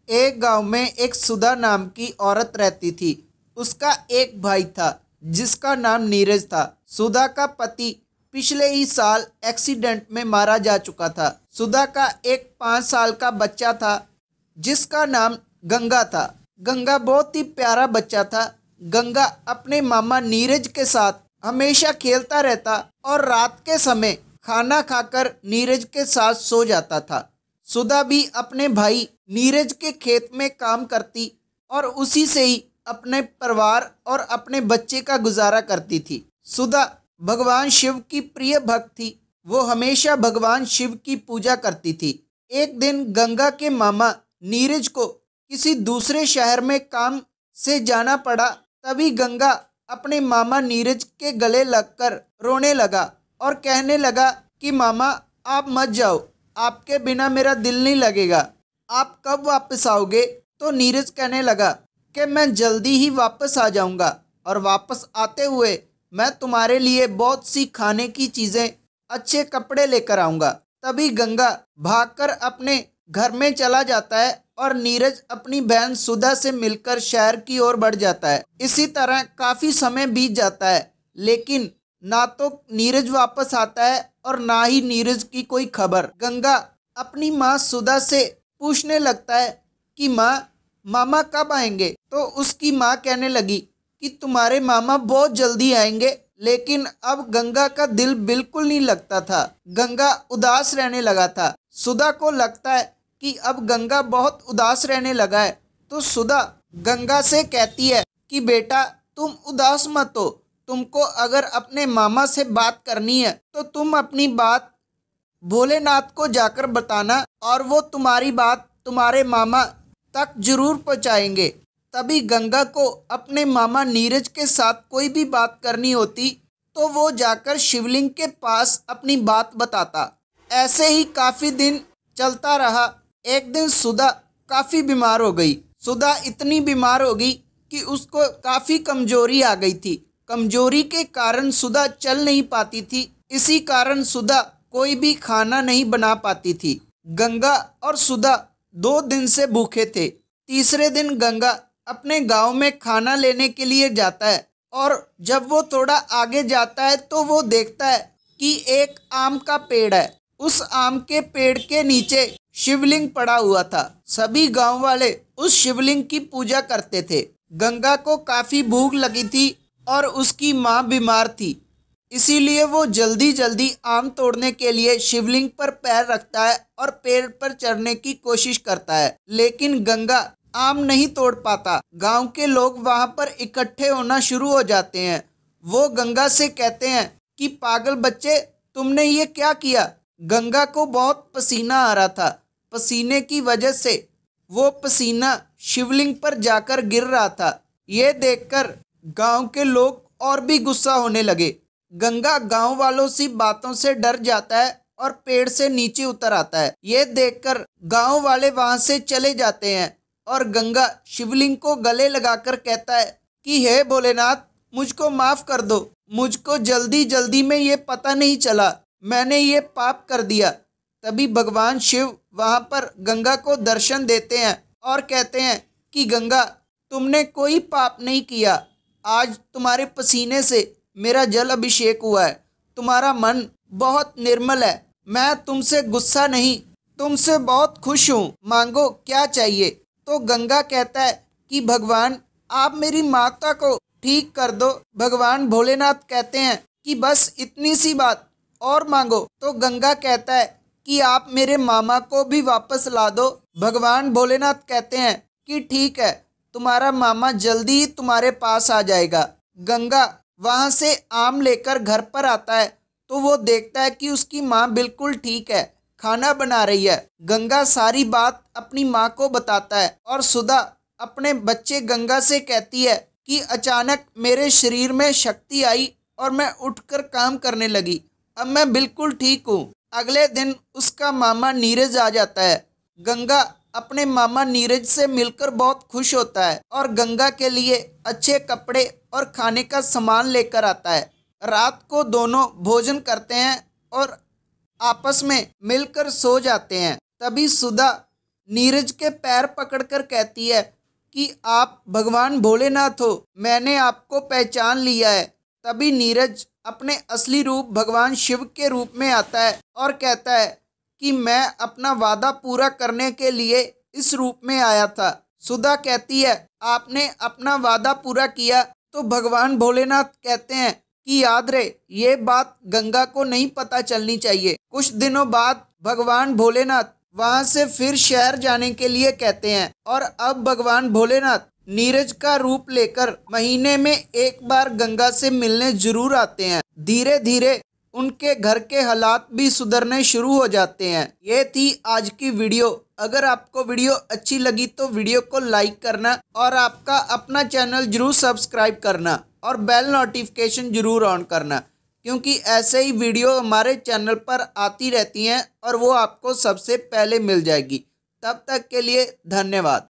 एक गांव में एक सुधा नाम की औरत रहती थी। उसका एक भाई था जिसका नाम नीरज था। सुधा का पति पिछले ही साल एक्सीडेंट में मारा जा चुका था। सुधा का एक 5 साल का बच्चा था जिसका नाम गंगा था। गंगा बहुत ही प्यारा बच्चा था। गंगा अपने मामा नीरज के साथ हमेशा खेलता रहता और रात के समय खाना खाकर नीरज के साथ सो जाता था। सुधा भी अपने भाई नीरज के खेत में काम करती और उसी से ही अपने परिवार और अपने बच्चे का गुजारा करती थी। सुधा भगवान शिव की प्रिय भक्त थी। वो हमेशा भगवान शिव की पूजा करती थी। एक दिन गंगा के मामा नीरज को किसी दूसरे शहर में काम से जाना पड़ा। तभी गंगा अपने मामा नीरज के गले लगकर रोने लगा और कहने लगा कि मामा आप मत जाओ, आपके बिना मेरा दिल नहीं लगेगा, आप कब वापस आओगे। तो नीरज कहने लगा कि मैं जल्दी ही वापस आ जाऊंगा और वापस आते हुए मैं तुम्हारे लिए बहुत सी खाने की चीज़ें, अच्छे कपड़े लेकर आऊंगा। तभी गंगा भागकर अपने घर में चला जाता है और नीरज अपनी बहन सुधा से मिलकर शहर की ओर बढ़ जाता है। इसी तरह काफ़ी समय बीत जाता है, लेकिन ना तो नीरज वापस आता है और ना ही नीरज की कोई खबर। गंगा अपनी माँ सुधा से पूछने लगता है कि माँ, मामा कब आएंगे। तो उसकी माँ कहने लगी कि तुम्हारे मामा बहुत जल्दी आएंगे। लेकिन अब गंगा का दिल बिल्कुल नहीं लगता था। गंगा उदास रहने लगा था। सुधा को लगता है कि अब गंगा बहुत उदास रहने लगा है। तो सुधा गंगा से कहती है कि बेटा तुम उदास मत हो, तुमको अगर अपने मामा से बात करनी है तो तुम अपनी बात भोलेनाथ को जाकर बताना और वो तुम्हारी बात तुम्हारे मामा तक जरूर पहुंचाएंगे। तभी गंगा को अपने मामा नीरज के साथ कोई भी बात करनी होती तो वो जाकर शिवलिंग के पास अपनी बात बताता। ऐसे ही काफ़ी दिन चलता रहा। एक दिन सुधा काफ़ी बीमार हो गई। सुधा इतनी बीमार हो गई कि उसको काफ़ी कमजोरी आ गई थी। कमजोरी के कारण सुधा चल नहीं पाती थी। इसी कारण सुधा कोई भी खाना नहीं बना पाती थी। गंगा और सुधा 2 दिन से भूखे थे। तीसरे दिन गंगा अपने गांव में खाना लेने के लिए जाता है और जब वो थोड़ा आगे जाता है तो वो देखता है कि एक आम का पेड़ है। उस आम के पेड़ के नीचे शिवलिंग पड़ा हुआ था। सभी गांव वाले उस शिवलिंग की पूजा करते थे। गंगा को काफ़ी भूख लगी थी और उसकी माँ बीमार थी, इसीलिए वो जल्दी जल्दी आम तोड़ने के लिए शिवलिंग पर पैर रखता है और पेड़ पर चढ़ने की कोशिश करता है। लेकिन गंगा आम नहीं तोड़ पाता। गांव के लोग वहां पर इकट्ठे होना शुरू हो जाते हैं। वो गंगा से कहते हैं कि पागल बच्चे, तुमने ये क्या किया। गंगा को बहुत पसीना आ रहा था। पसीने की वजह से वो पसीना शिवलिंग पर जाकर गिर रहा था। ये देखकर गांव के लोग और भी गुस्सा होने लगे। गंगा गांव वालों सी बातों से डर जाता है और पेड़ से नीचे उतर आता है। ये देखकर गांव वाले वहां से चले जाते हैं और गंगा शिवलिंग को गले लगाकर कहता है कि हे भोलेनाथ, मुझको माफ कर दो। मुझको जल्दी जल्दी में ये पता नहीं चला, मैंने ये पाप कर दिया। तभी भगवान शिव वहां पर गंगा को दर्शन देते हैं और कहते हैं कि गंगा, तुमने कोई पाप नहीं किया। आज तुम्हारे पसीने से मेरा जल अभिषेक हुआ है। तुम्हारा मन बहुत निर्मल है। मैं तुमसे गुस्सा नहीं, तुमसे बहुत खुश हूँ। मांगो क्या चाहिए। तो गंगा कहता है कि भगवान, आप मेरी माता को ठीक कर दो। भगवान भोलेनाथ कहते हैं कि बस इतनी सी बात, और मांगो। तो गंगा कहता है कि आप मेरे मामा को भी वापस ला दो। भगवान भोलेनाथ कहते हैं कि ठीक है, तुम्हारा मामा जल्दी ही तुम्हारे पास आ जाएगा। गंगा वहां से आम लेकर घर पर आता है तो वो देखता है कि उसकी माँ बिल्कुल ठीक है, खाना बना रही है। गंगा सारी बात अपनी माँ को बताता है और सुधा अपने बच्चे गंगा से कहती है कि अचानक मेरे शरीर में शक्ति आई और मैं उठकर काम करने लगी। अब मैं बिल्कुल ठीक हूँ। अगले दिन उसका मामा नीरज आ जाता है। गंगा अपने मामा नीरज से मिलकर बहुत खुश होता है और गंगा के लिए अच्छे कपड़े और खाने का सामान लेकर आता है। रात को दोनों भोजन करते हैं और आपस में मिलकर सो जाते हैं। तभी सुधा नीरज के पैर पकड़कर कहती है कि आप भगवान भोलेनाथ हो, मैंने आपको पहचान लिया है। तभी नीरज अपने असली रूप भगवान शिव के रूप में आता है और कहता है कि मैं अपना वादा पूरा करने के लिए इस रूप में आया था। सुधा कहती है आपने अपना वादा पूरा किया, तो भगवान भोलेनाथ कहते हैं कि याद रहे ये बात गंगा को नहीं पता चलनी चाहिए। कुछ दिनों बाद भगवान भोलेनाथ वहां से फिर शहर जाने के लिए कहते हैं और अब भगवान भोलेनाथ नीरज का रूप लेकर महीने में एक बार गंगा से मिलने जरूर आते हैं। धीरे धीरे उनके घर के हालात भी सुधरने शुरू हो जाते हैं। ये थी आज की वीडियो। अगर आपको वीडियो अच्छी लगी तो वीडियो को लाइक करना और आपका अपना चैनल जरूर सब्सक्राइब करना और बेल नोटिफिकेशन जरूर ऑन करना, क्योंकि ऐसे ही वीडियो हमारे चैनल पर आती रहती हैं और वो आपको सबसे पहले मिल जाएगी। तब तक के लिए धन्यवाद।